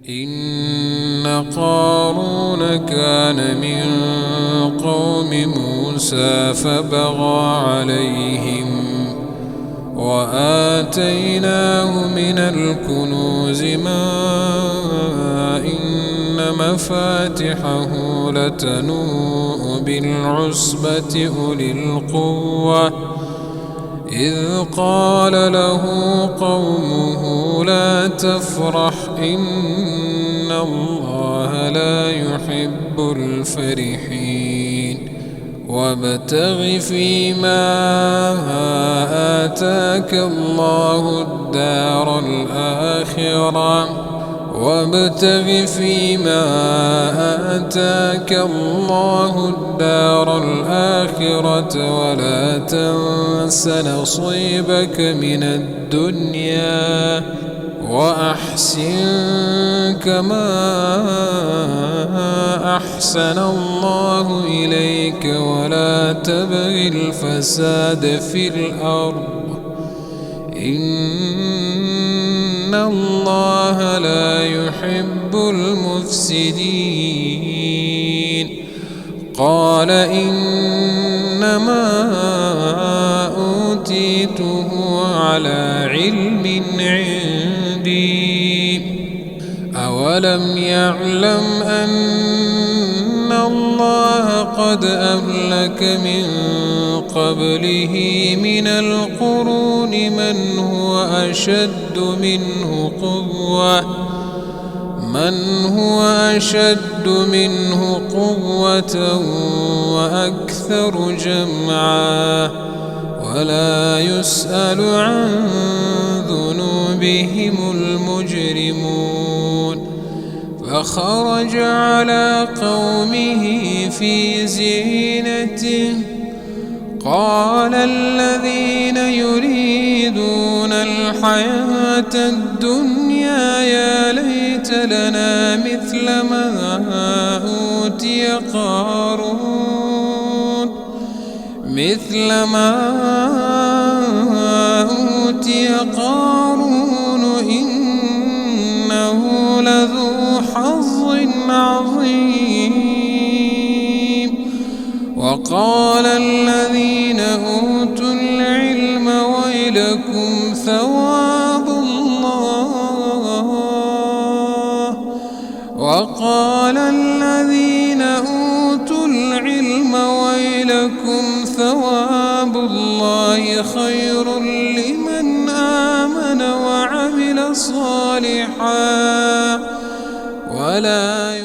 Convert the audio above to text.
إن قارون كان من قوم موسى فبغى عليهم وآتيناه من الكنوز ما إن مفاتحه لتنوء بالعصبة أولي القوة إذ قال له قومه لا تفرح إن الله لا يحب الفرحين وابتغ فيما آتاك الله الدار الآخرة ولا تنس نصيبك من الدنيا وأحسن كما أحسن الله إليك ولا تبغ الفساد في الأرض إن الله لا يحب المفسدين قال إنما أوتيته على علم عندي أولم يعلم أن الله قد أهلك من قبله من القرون من هو أشد منه قوة وأكثر جمعا ولا يسأل عن ذنوبهم المجرمون فخرج على قومه في زينته قال الذين يريدون الحياة الدنيا يا ليت لنا مثل ما أوتي قارون إنه لذو حظ عظيم وقال الذين أوتوا العلم ويلكم ثواب الله خير لمن آمن وعمل صالحا ولا